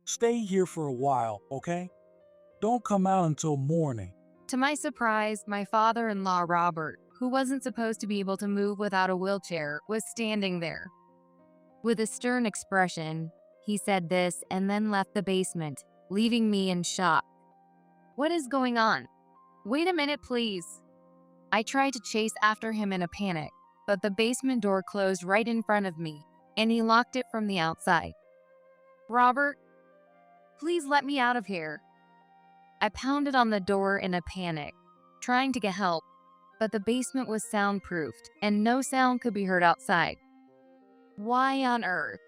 Stay here for a while, okay? Don't come out until morning. To my surprise, my father-in-law, Robert, who wasn't supposed to be able to move without a wheelchair, was standing there. With a stern expression, he said this and then left the basement, leaving me in shock. What is going on? Wait a minute, please. I tried to chase after him in a panic, but the basement door closed right in front of me, and he locked it from the outside. Robert, please let me out of here. I pounded on the door in a panic, trying to get help, but the basement was soundproofed, and no sound could be heard outside. Why on earth?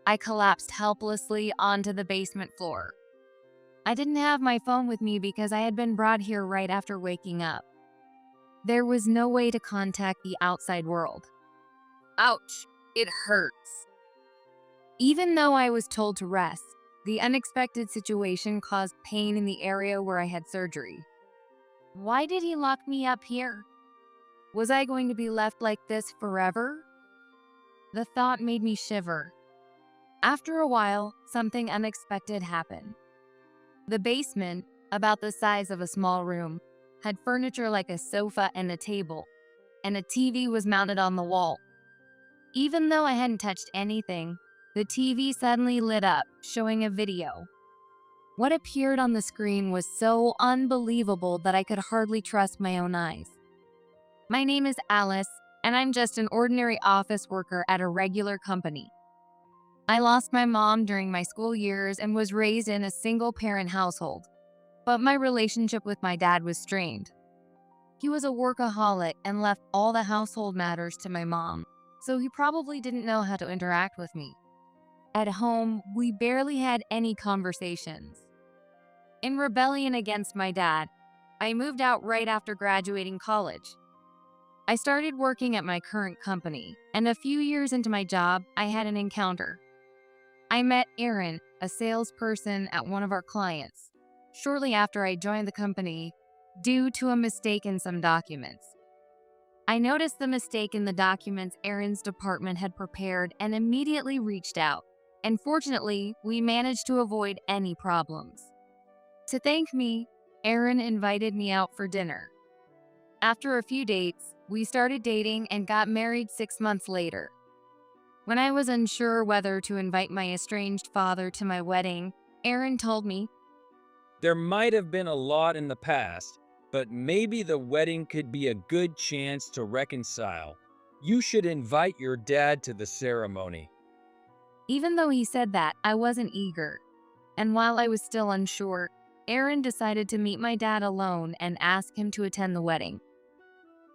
I collapsed helplessly onto the basement floor. I didn't have my phone with me because I had been brought here right after waking up. There was no way to contact the outside world. Ouch, it hurts. Even though I was told to rest, the unexpected situation caused pain in the area where I had surgery. Why did he lock me up here? Was I going to be left like this forever? The thought made me shiver. After a while, something unexpected happened. The basement, about the size of a small room, had furniture like a sofa and a table, and a TV was mounted on the wall. Even though I hadn't touched anything, the TV suddenly lit up, showing a video. What appeared on the screen was so unbelievable that I could hardly trust my own eyes. My name is Alice, and I'm just an ordinary office worker at a regular company. I lost my mom during my school years and was raised in a single-parent household, but my relationship with my dad was strained. He was a workaholic and left all the household matters to my mom, so he probably didn't know how to interact with me. At home, we barely had any conversations. In rebellion against my dad, I moved out right after graduating college. I started working at my current company, and a few years into my job, I had an encounter. I met Aaron, a salesperson at one of our clients, shortly after I joined the company due to a mistake in some documents. I noticed the mistake in the documents Aaron's department had prepared and immediately reached out, and fortunately, we managed to avoid any problems. To thank me, Aaron invited me out for dinner. After a few dates, we started dating and got married 6 months later. When I was unsure whether to invite my estranged father to my wedding, Aaron told me, There might have been a lot in the past, but maybe the wedding could be a good chance to reconcile. You should invite your dad to the ceremony. even though he said that, I wasn't eager. And while I was still unsure, Aaron decided to meet my dad alone and ask him to attend the wedding.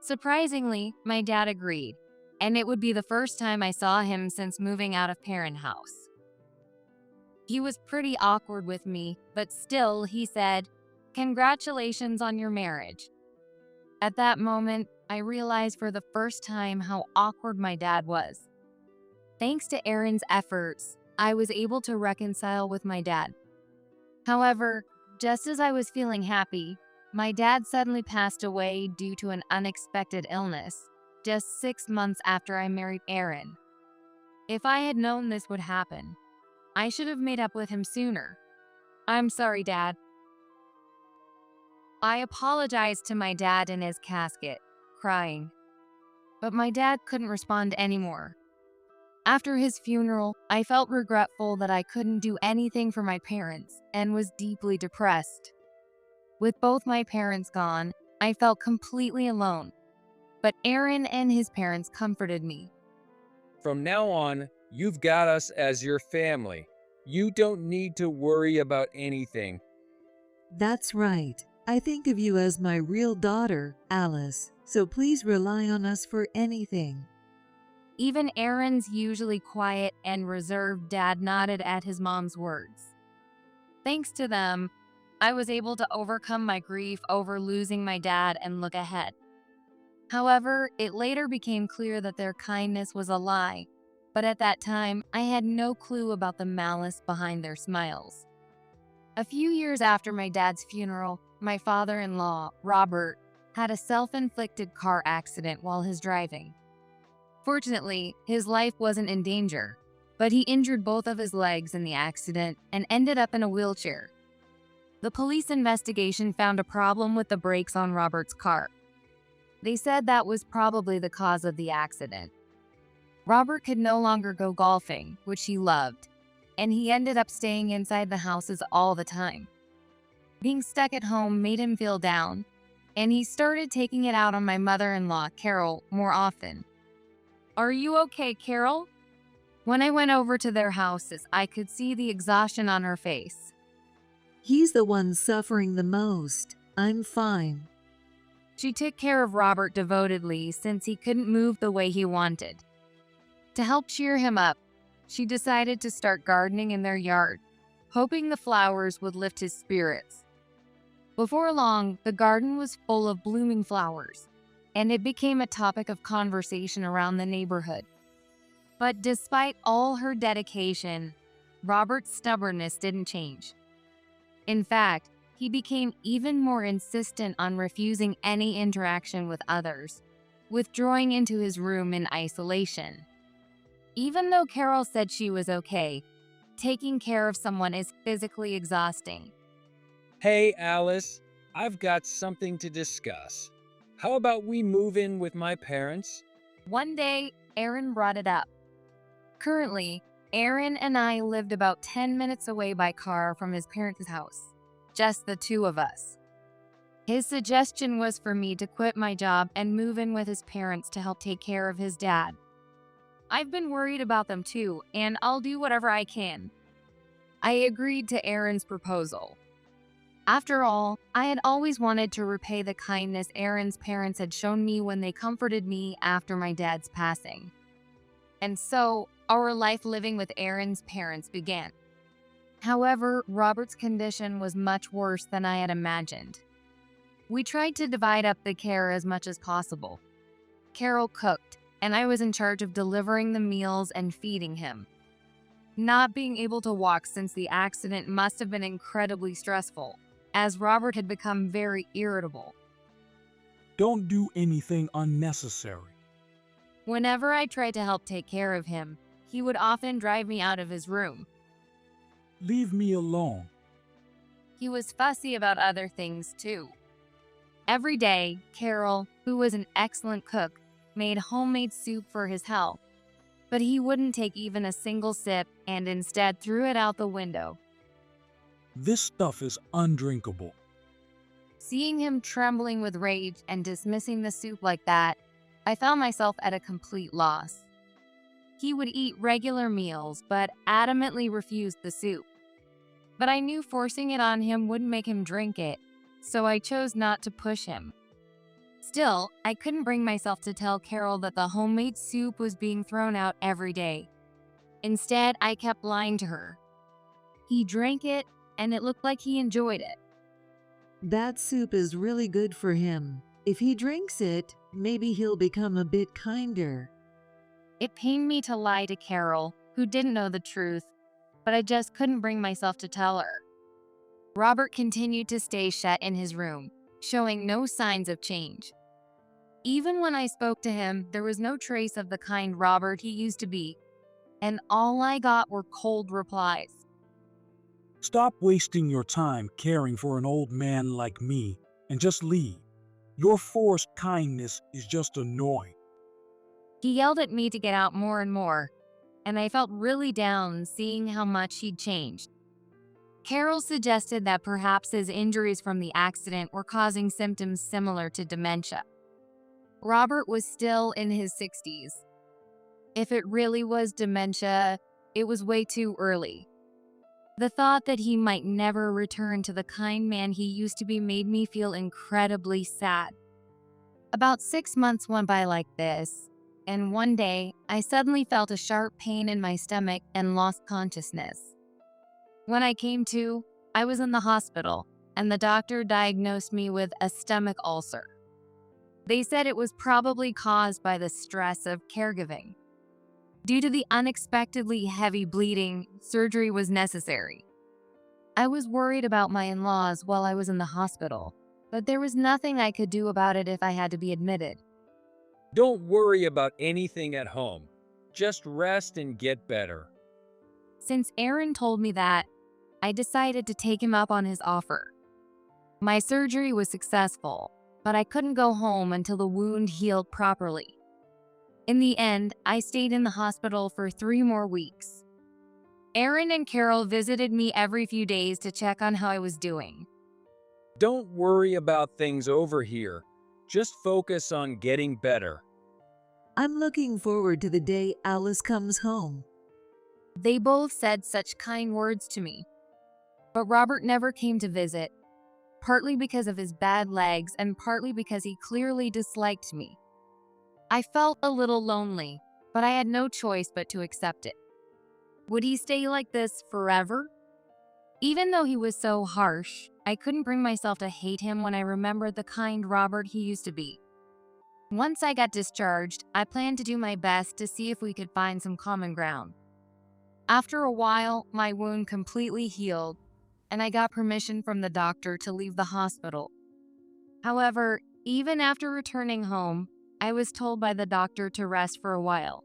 Surprisingly, my dad agreed, and it would be the first time I saw him since moving out of parent house. He was pretty awkward with me, but still, he said, "Congratulations on your marriage." At that moment, I realized for the first time how awkward my dad was. Thanks to Aaron's efforts, I was able to reconcile with my dad. However, just as I was feeling happy, my dad suddenly passed away due to an unexpected illness, just 6 months after I married Aaron. If I had known this would happen, I should have made up with him sooner. I'm sorry, Dad. I apologized to my dad in his casket, crying. But my dad couldn't respond anymore. After his funeral, I felt regretful that I couldn't do anything for my parents and was deeply depressed. With both my parents gone, I felt completely alone. But Aaron and his parents comforted me. From now on, you've got us as your family. You don't need to worry about anything. That's right. I think of you as my real daughter, Alice, so please rely on us for anything. Even Aaron's usually quiet and reserved dad nodded at his mom's words. Thanks to them, I was able to overcome my grief over losing my dad and look ahead. However, it later became clear that their kindness was a lie, but at that time, I had no clue about the malice behind their smiles. A few years after my dad's funeral, my father-in-law, Robert, had a self-inflicted car accident while he's driving. Fortunately, his life wasn't in danger, but he injured both of his legs in the accident and ended up in a wheelchair. The police investigation found a problem with the brakes on Robert's car. They said that was probably the cause of the accident. Robert could no longer go golfing, which he loved, and he ended up staying inside the houses all the time. Being stuck at home made him feel down, and he started taking it out on my mother-in-law, Carol, more often. "Are you okay, Carol?" When I went over to their houses, I could see the exhaustion on her face. He's the one suffering the most. I'm fine. She took care of Robert devotedly since he couldn't move the way he wanted. To help cheer him up, she decided to start gardening in their yard, hoping the flowers would lift his spirits. Before long, the garden was full of blooming flowers, and it became a topic of conversation around the neighborhood. But despite all her dedication, Robert's stubbornness didn't change. In fact, he became even more insistent on refusing any interaction with others, withdrawing into his room in isolation. Even though Carol said she was okay, taking care of someone is physically exhausting. Hey, Alice, I've got something to discuss. How about we move in with my parents? One day, Aaron brought it up. Currently, Aaron and I lived about 10 minutes away by car from his parents' house, just the two of us. His suggestion was for me to quit my job and move in with his parents to help take care of his dad. I've been worried about them too, and I'll do whatever I can. I agreed to Aaron's proposal. After all, I had always wanted to repay the kindness Aaron's parents had shown me when they comforted me after my dad's passing. And so, our life living with Aaron's parents began. However, Robert's condition was much worse than I had imagined. We tried to divide up the care as much as possible. Carol cooked, and I was in charge of delivering the meals and feeding him. Not being able to walk since the accident must have been incredibly stressful, as Robert had become very irritable. Don't do anything unnecessary. Whenever I tried to help take care of him, he would often drive me out of his room. Leave me alone. He was fussy about other things too. Every day, Carol, who was an excellent cook, made homemade soup for his health, but he wouldn't take even a single sip and instead threw it out the window. This stuff is undrinkable. Seeing him trembling with rage and dismissing the soup like that, I found myself at a complete loss. He would eat regular meals, but adamantly refused the soup. But I knew forcing it on him wouldn't make him drink it, so I chose not to push him. Still, I couldn't bring myself to tell Carol that the homemade soup was being thrown out every day. Instead, I kept lying to her. He drank it, and it looked like he enjoyed it. That soup is really good for him. If he drinks it, maybe he'll become a bit kinder. It pained me to lie to Carol, who didn't know the truth, but I just couldn't bring myself to tell her. Robert continued to stay shut in his room, showing no signs of change. Even when I spoke to him, there was no trace of the kind Robert he used to be, and all I got were cold replies. Stop wasting your time caring for an old man like me and just leave. Your forced kindness is just annoying. He yelled at me to get out more and more, and I felt really down seeing how much he'd changed. Carol suggested that perhaps his injuries from the accident were causing symptoms similar to dementia. Robert was still in his 60s. If it really was dementia, it was way too early. The thought that he might never return to the kind man he used to be made me feel incredibly sad. About 6 months went by like this, and one day, I suddenly felt a sharp pain in my stomach and lost consciousness. When I came to, I was in the hospital, and the doctor diagnosed me with a stomach ulcer. They said it was probably caused by the stress of caregiving. Due to the unexpectedly heavy bleeding, surgery was necessary. I was worried about my in-laws while I was in the hospital, but there was nothing I could do about it if I had to be admitted. Don't worry about anything at home. Just rest and get better. Since Aaron told me that, I decided to take him up on his offer. My surgery was successful, but I couldn't go home until the wound healed properly. In the end, I stayed in the hospital for 3 more weeks. Aaron and Carol visited me every few days to check on how I was doing. Don't worry about things over here. Just focus on getting better. I'm looking forward to the day Alice comes home. They both said such kind words to me. But Robert never came to visit, partly because of his bad legs and partly because he clearly disliked me. I felt a little lonely, but I had no choice but to accept it. Would he stay like this forever? Even though he was so harsh, I couldn't bring myself to hate him when I remembered the kind Robert he used to be. Once I got discharged, I planned to do my best to see if we could find some common ground. After a while, my wound completely healed, and I got permission from the doctor to leave the hospital. However, even after returning home, I was told by the doctor to rest for a while.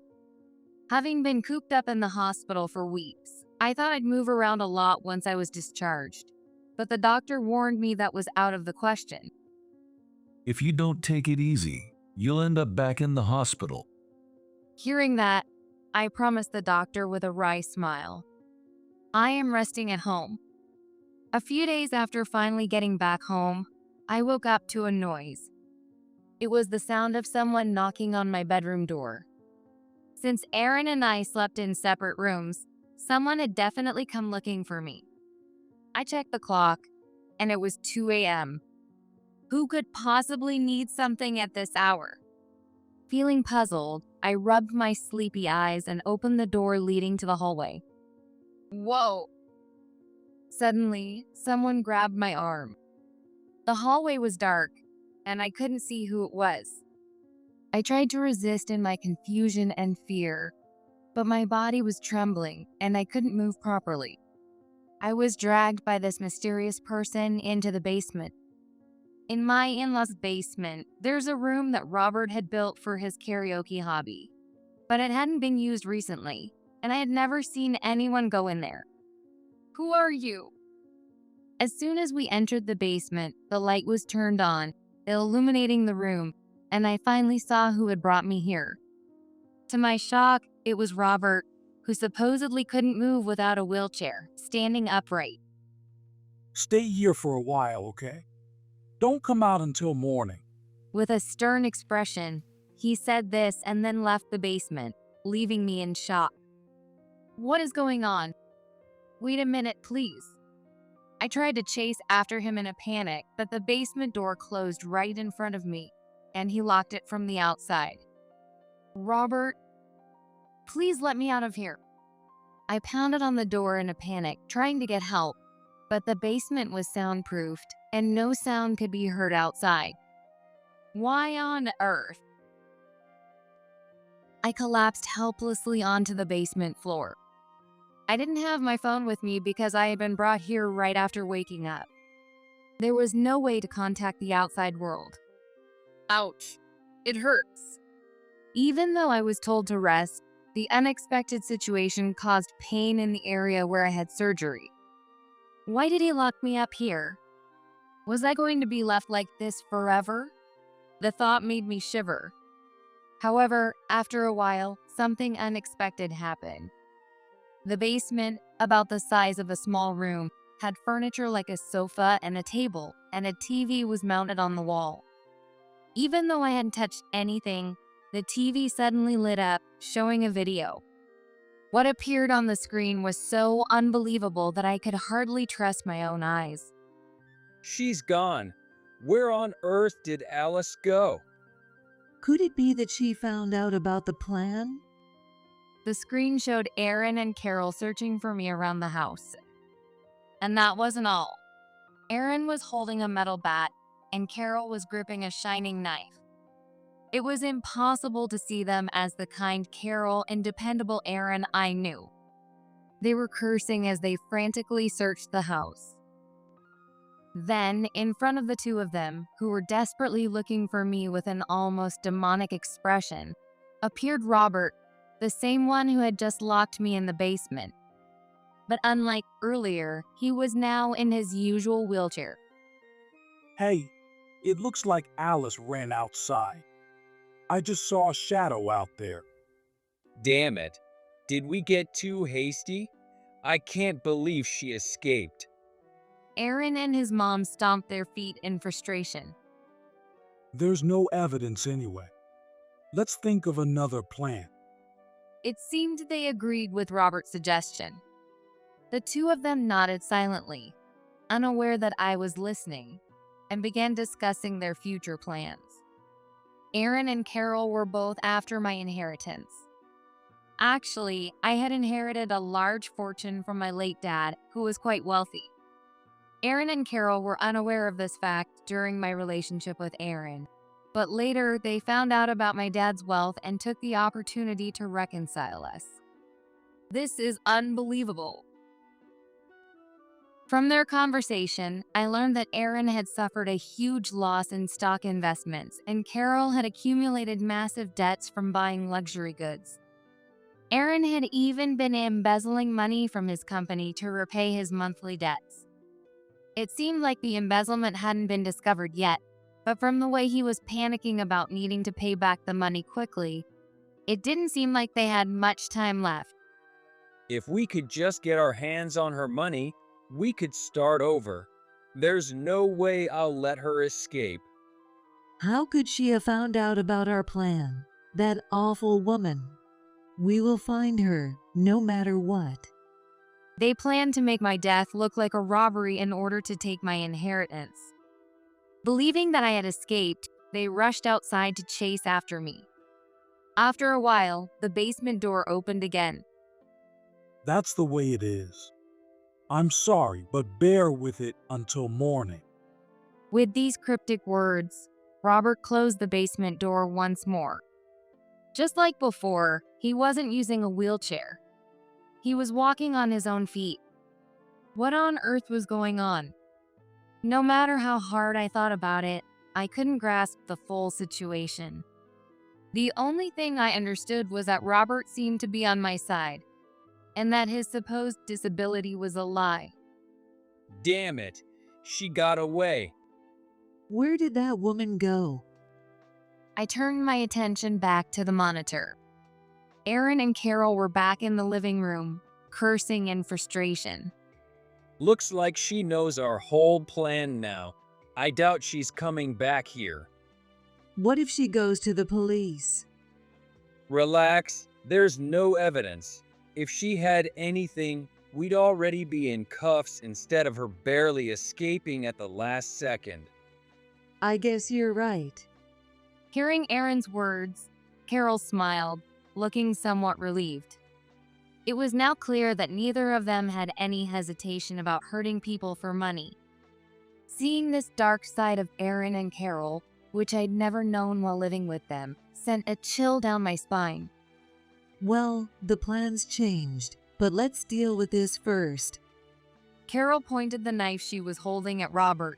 Having been cooped up in the hospital for weeks, I thought I'd move around a lot once I was discharged, but the doctor warned me that was out of the question. If you don't take it easy, you'll end up back in the hospital. Hearing that, I promised the doctor with a wry smile. I am resting at home. A few days after finally getting back home, I woke up to a noise. It was the sound of someone knocking on my bedroom door. Since Aaron and I slept in separate rooms, someone had definitely come looking for me. I checked the clock, and it was 2 a.m. Who could possibly need something at this hour? Feeling puzzled, I rubbed my sleepy eyes and opened the door leading to the hallway. Whoa! Suddenly, someone grabbed my arm. The hallway was dark, and I couldn't see who it was. I tried to resist in my confusion and fear, but my body was trembling and I couldn't move properly. I was dragged by this mysterious person into the basement. In my in-laws' basement, there's a room that Robert had built for his karaoke hobby, but it hadn't been used recently, and I had never seen anyone go in there. Who are you? As soon as we entered the basement, the light was turned on, illuminating the room, and I finally saw who had brought me here. To my shock, it was Robert, who supposedly couldn't move without a wheelchair, standing upright. Stay here for a while, okay? Don't come out until morning. With a stern expression, he said this and then left the basement, leaving me in shock. What is going on? Wait a minute, please. I tried to chase after him in a panic, but the basement door closed right in front of me, and he locked it from the outside. Robert, please let me out of here. I pounded on the door in a panic, trying to get help, but the basement was soundproofed, and no sound could be heard outside. Why on earth? I collapsed helplessly onto the basement floor. I didn't have my phone with me because I had been brought here right after waking up. There was no way to contact the outside world. Ouch. It hurts. Even though I was told to rest, the unexpected situation caused pain in the area where I had surgery. Why did he lock me up here? Was I going to be left like this forever? The thought made me shiver. However, after a while, something unexpected happened. The basement, about the size of a small room, had furniture like a sofa and a table, and a TV was mounted on the wall. Even though I hadn't touched anything, the TV suddenly lit up, showing a video. What appeared on the screen was so unbelievable that I could hardly trust my own eyes. She's gone. Where on earth did Alice go? Could it be that she found out about the plan? The screen showed Aaron and Carol searching for me around the house. And that wasn't all. Aaron was holding a metal bat, and Carol was gripping a shining knife. It was impossible to see them as the kind Carol and dependable Aaron I knew. They were cursing as they frantically searched the house. Then, in front of the two of them, who were desperately looking for me with an almost demonic expression, appeared Robert, the same one who had just locked me in the basement. but unlike earlier, he was now in his usual wheelchair. Hey, it looks like Alice ran outside. I just saw a shadow out there. Damn it. Did we get too hasty? I can't believe she escaped. Aaron and his mom stomped their feet in frustration. There's no evidence anyway. Let's think of another plan. It seemed they agreed with Robert's suggestion. The two of them nodded silently, unaware that I was listening, and began discussing their future plans. Aaron and Carol were both after my inheritance. Actually, I had inherited a large fortune from my late dad, who was quite wealthy. Aaron and Carol were unaware of this fact during my relationship with Aaron, but later they found out about my dad's wealth and took the opportunity to reconcile us. This is unbelievable. From their conversation, I learned that Aaron had suffered a huge loss in stock investments, and Carol had accumulated massive debts from buying luxury goods. Aaron had even been embezzling money from his company to repay his monthly debts. It seemed like the embezzlement hadn't been discovered yet, but from the way he was panicking about needing to pay back the money quickly, it didn't seem like they had much time left. If we could just get our hands on her money, we could start over. There's no way I'll let her escape. How could she have found out about our plan? That awful woman. We will find her, no matter what. They planned to make my death look like a robbery in order to take my inheritance. Believing that I had escaped, they rushed outside to chase after me. After a while, the basement door opened again. That's the way it is. I'm sorry, but bear with it until morning. With these cryptic words, Robert closed the basement door once more. Just like before, he wasn't using a wheelchair. He was walking on his own feet. What on earth was going on? No matter how hard I thought about it, I couldn't grasp the full situation. The only thing I understood was that Robert seemed to be on my side, and that his supposed disability was a lie. Damn it. She got away. Where did that woman go? I turned my attention back to the monitor. Aaron and Carol were back in the living room, cursing in frustration. Looks like she knows our whole plan now. I doubt she's coming back here. What if she goes to the police? Relax, there's no evidence. If she had anything, we'd already be in cuffs instead of her barely escaping at the last second. I guess you're right. Hearing Aaron's words, Carol smiled, looking somewhat relieved. It was now clear that neither of them had any hesitation about hurting people for money. Seeing this dark side of Aaron and Carol, which I'd never known while living with them, sent a chill down my spine. Well, the plan's changed, but let's deal with this first. Carol pointed the knife she was holding at Robert.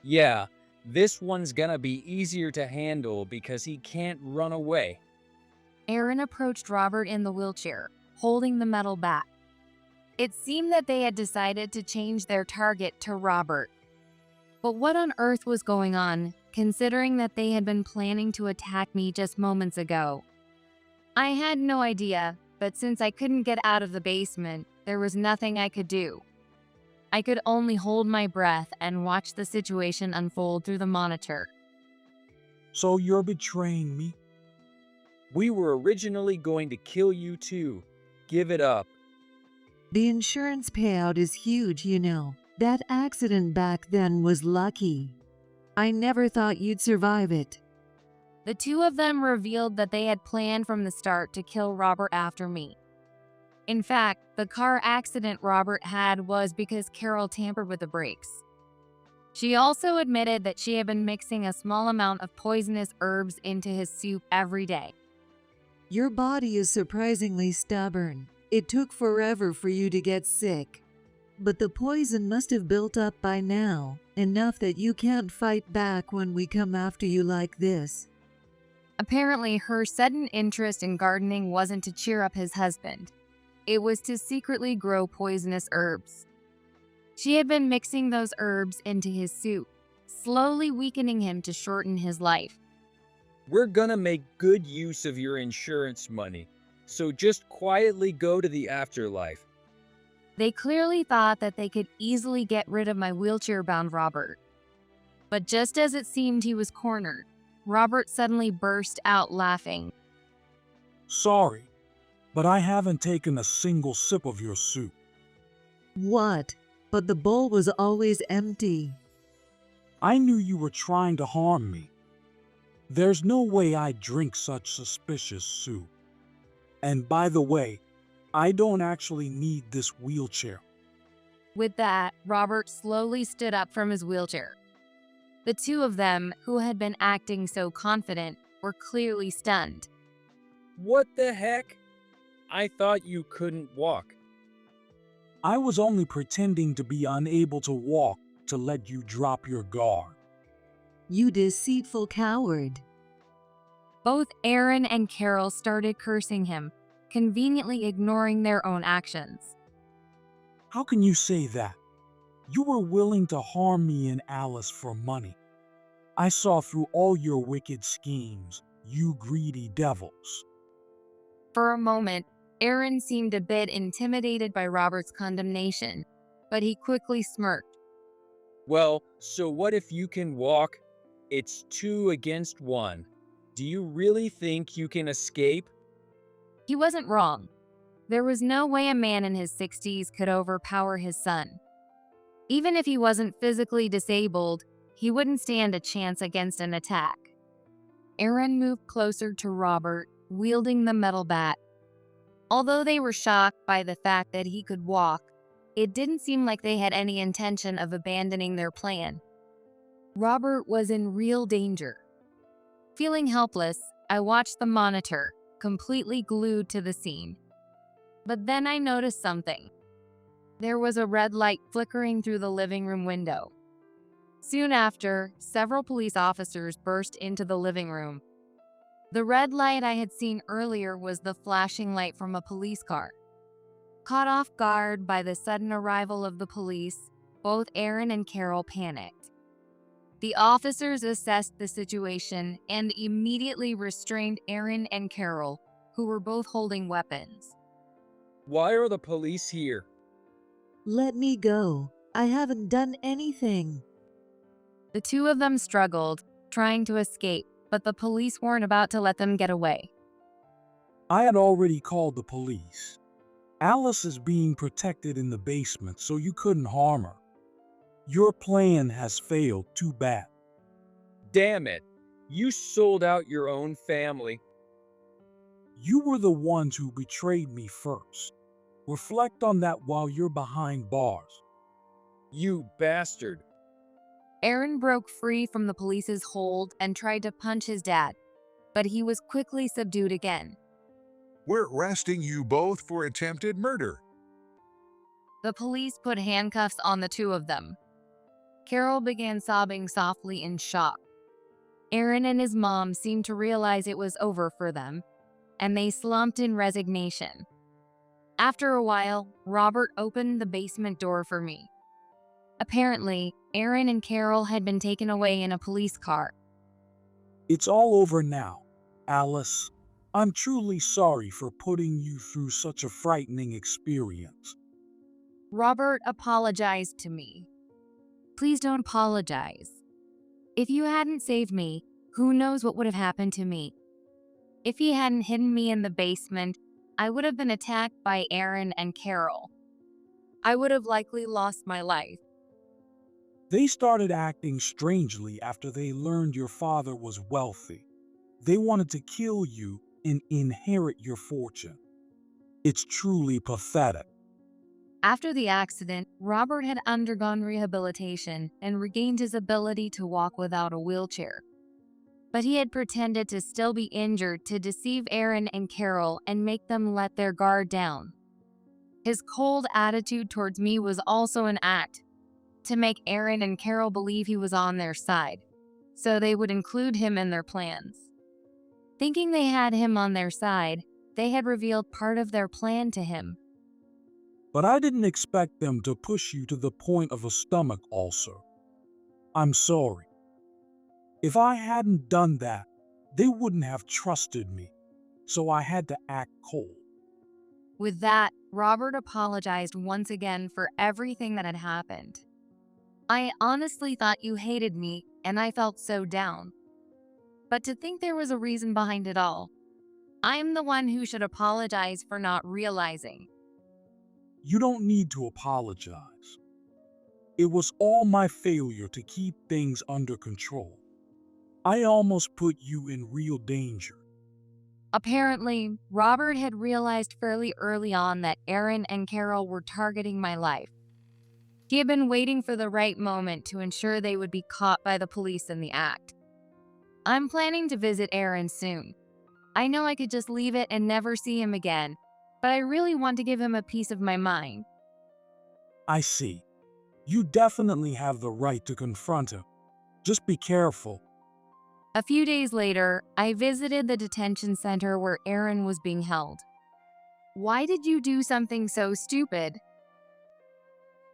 Yeah, this one's gonna be easier to handle because he can't run away. Aaron approached Robert in the wheelchair, holding the metal bat. It seemed that they had decided to change their target to Robert. But what on earth was going on, considering that they had been planning to attack me just moments ago? I had no idea, but since I couldn't get out of the basement, there was nothing I could do. I could only hold my breath and watch the situation unfold through the monitor. So you're betraying me? We were originally going to kill you too. Give it up. The insurance payout is huge, you know. That accident back then was lucky. I never thought you'd survive it. The two of them revealed that they had planned from the start to kill Robert after me. In fact, the car accident Robert had was because Carol tampered with the brakes. She also admitted that she had been mixing a small amount of poisonous herbs into his soup every day. Your body is surprisingly stubborn. It took forever for you to get sick. But the poison must have built up by now, enough that you can't fight back when we come after you like this. Apparently, her sudden interest in gardening wasn't to cheer up his husband. It was to secretly grow poisonous herbs. She had been mixing those herbs into his soup, slowly weakening him to shorten his life. We're gonna make good use of your insurance money, so just quietly go to the afterlife. They clearly thought that they could easily get rid of my wheelchair-bound Robert. But just as it seemed he was cornered, Robert suddenly burst out laughing. Sorry, but I haven't taken a single sip of your soup. What? But the bowl was always empty. I knew you were trying to harm me. There's no way I'd drink such suspicious soup. And by the way, I don't actually need this wheelchair. With that, Robert slowly stood up from his wheelchair. The two of them, who had been acting so confident, were clearly stunned. What the heck? I thought you couldn't walk. I was only pretending to be unable to walk to let you drop your guard. You deceitful coward. Both Aaron and Carol started cursing him, conveniently ignoring their own actions. How can you say that? You were willing to harm me and Alice for money. I saw through all your wicked schemes, you greedy devils. For a moment, Aaron seemed a bit intimidated by Robert's condemnation, but he quickly smirked. Well, so what if you can walk? It's 2 against 1. Do you really think you can escape? He wasn't wrong. There was no way a man in his 60s could overpower his son. Even if he wasn't physically disabled, he wouldn't stand a chance against an attack. Aaron moved closer to Robert, wielding the metal bat. Although they were shocked by the fact that he could walk, it didn't seem like they had any intention of abandoning their plan. Robert was in real danger. Feeling helpless, I watched the monitor, completely glued to the scene. But then I noticed something. There was a red light flickering through the living room window. Soon after, several police officers burst into the living room. The red light I had seen earlier was the flashing light from a police car. Caught off guard by the sudden arrival of the police, both Aaron and Carol panicked. The officers assessed the situation and immediately restrained Aaron and Carol, who were both holding weapons. Why are the police here? Let me go. I haven't done anything. The two of them struggled, trying to escape, but the police weren't about to let them get away. I had already called the police. Alice is being protected in the basement, so you couldn't harm her. Your plan has failed too bad. Damn it! You sold out your own family. You were the ones who betrayed me first. Reflect on that while you're behind bars. You bastard. Aaron broke free from the police's hold and tried to punch his dad, but he was quickly subdued again. We're arresting you both for attempted murder. The police put handcuffs on the two of them. Carol began sobbing softly in shock. Aaron and his mom seemed to realize it was over for them, and they slumped in resignation. After a while, Robert opened the basement door for me. Apparently, Aaron and Carol had been taken away in a police car. It's all over now, Alice. I'm truly sorry for putting you through such a frightening experience. Robert apologized to me. Please don't apologize. If you hadn't saved me, who knows what would have happened to me? If he hadn't hidden me in the basement, I would have been attacked by Aaron and Carol. I would have likely lost my life. They started acting strangely after they learned your father was wealthy. They wanted to kill you and inherit your fortune. It's truly pathetic. After the accident, Robert had undergone rehabilitation and regained his ability to walk without a wheelchair. But he had pretended to still be injured to deceive Aaron and Carol and make them let their guard down. His cold attitude towards me was also an act to make Aaron and Carol believe he was on their side, so they would include him in their plans. Thinking they had him on their side, they had revealed part of their plan to him, but I didn't expect them to push you to the point of a stomach ulcer. I'm sorry. If I hadn't done that, they wouldn't have trusted me, so I had to act cold. With that, Robert apologized once again for everything that had happened. I honestly thought you hated me, and I felt so down. But to think there was a reason behind it all, I'm the one who should apologize for not realizing. You don't need to apologize. It was all my failure to keep things under control. I almost put you in real danger. Apparently, Robert had realized fairly early on that Aaron and Carol were targeting my life. He had been waiting for the right moment to ensure they would be caught by the police in the act. I'm planning to visit Aaron soon. I know I could just leave it and never see him again, but I really want to give him a piece of my mind. I see. You definitely have the right to confront him. Just be careful. A few days later, I visited the detention center where Aaron was being held. Why did you do something so stupid?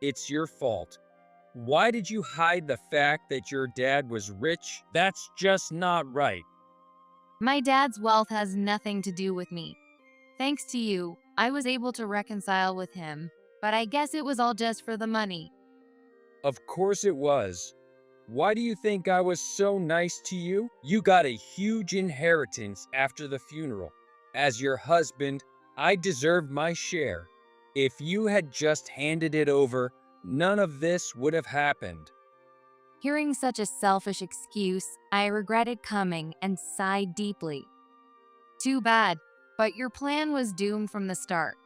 It's your fault. Why did you hide the fact that your dad was rich? That's just not right. My dad's wealth has nothing to do with me. Thanks to you, I was able to reconcile with him, but I guess it was all just for the money. Of course it was. Why do you think I was so nice to you? You got a huge inheritance after the funeral. As your husband, I deserved my share. If you had just handed it over, none of this would have happened. Hearing such a selfish excuse, I regretted coming and sighed deeply. Too bad, but your plan was doomed from the start.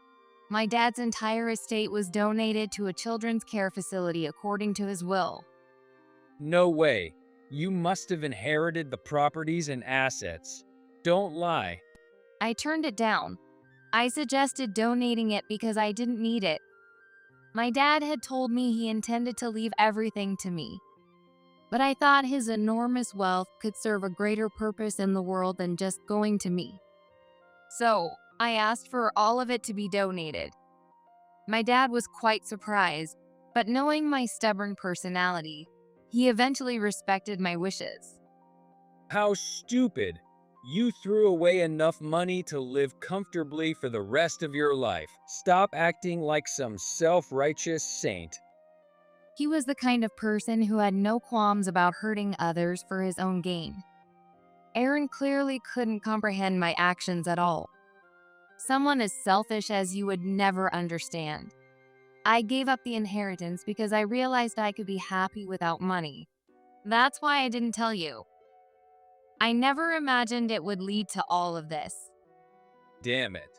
My dad's entire estate was donated to a children's care facility according to his will. No way. You must have inherited the properties and assets. Don't lie. I turned it down. I suggested donating it because I didn't need it. My dad had told me he intended to leave everything to me. But I thought his enormous wealth could serve a greater purpose in the world than just going to me. So, I asked for all of it to be donated. My dad was quite surprised, but knowing my stubborn personality, he eventually respected my wishes. How stupid. You threw away enough money to live comfortably for the rest of your life. Stop acting like some self-righteous saint. He was the kind of person who had no qualms about hurting others for his own gain. Aaron clearly couldn't comprehend my actions at all. Someone as selfish as you would never understand. I gave up the inheritance because I realized I could be happy without money. That's why I didn't tell you. I never imagined it would lead to all of this. Damn it.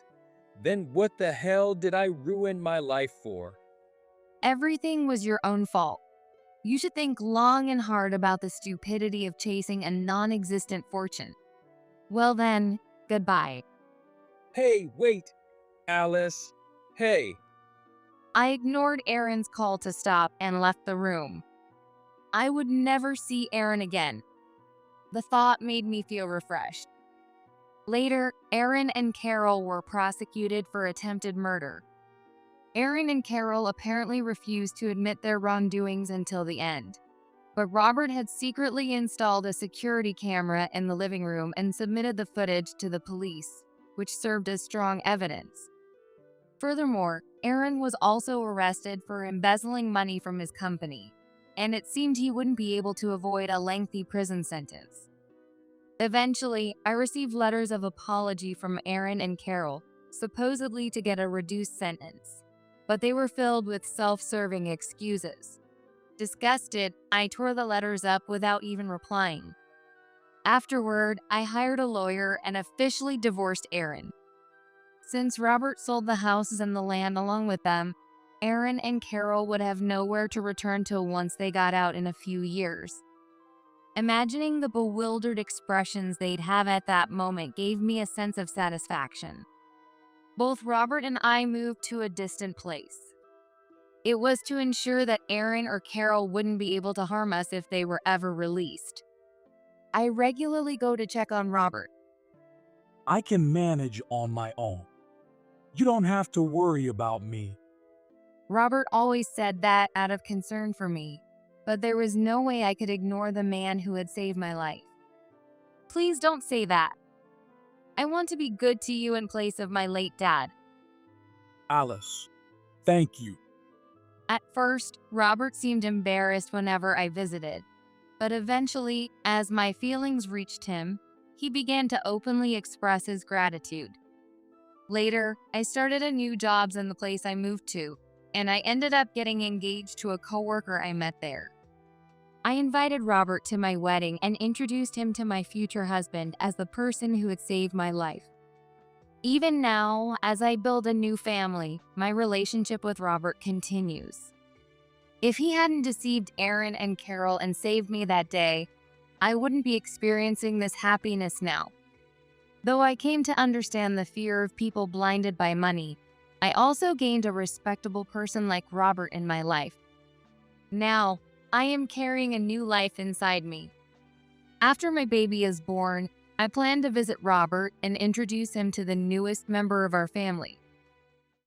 Then what the hell did I ruin my life for? Everything was your own fault. You should think long and hard about the stupidity of chasing a non-existent fortune. Well then, goodbye. Hey, wait. Alice. Hey. I ignored Aaron's call to stop and left the room. I would never see Aaron again. The thought made me feel refreshed. Later, Aaron and Carol were prosecuted for attempted murder. Aaron and Carol apparently refused to admit their wrongdoings until the end. But Robert had secretly installed a security camera in the living room and submitted the footage to the police, which served as strong evidence. Furthermore, Aaron was also arrested for embezzling money from his company, and it seemed he wouldn't be able to avoid a lengthy prison sentence. Eventually, I received letters of apology from Aaron and Carol, supposedly to get a reduced sentence, but they were filled with self-serving excuses. Disgusted, I tore the letters up without even replying. Afterward, I hired a lawyer and officially divorced Aaron. Since Robert sold the houses and the land along with them, Aaron and Carol would have nowhere to return to once they got out in a few years. Imagining the bewildered expressions they'd have at that moment gave me a sense of satisfaction. Both Robert and I moved to a distant place. It was to ensure that Aaron or Carol wouldn't be able to harm us if they were ever released. I regularly go to check on Robert. I can manage on my own. You don't have to worry about me. Robert always said that out of concern for me, but there was no way I could ignore the man who had saved my life. Please don't say that. I want to be good to you in place of my late dad. Alice, thank you. At first, Robert seemed embarrassed whenever I visited, but eventually, as my feelings reached him, he began to openly express his gratitude. Later, I started a new job in the place I moved to, and I ended up getting engaged to a coworker I met there. I invited Robert to my wedding and introduced him to my future husband as the person who had saved my life. Even now, as I build a new family, my relationship with Robert continues. If he hadn't deceived Aaron and Carol and saved me that day, I wouldn't be experiencing this happiness now. Though I came to understand the fear of people blinded by money, I also gained a respectable person like Robert in my life. Now, I am carrying a new life inside me. After my baby is born, I plan to visit Robert and introduce him to the newest member of our family.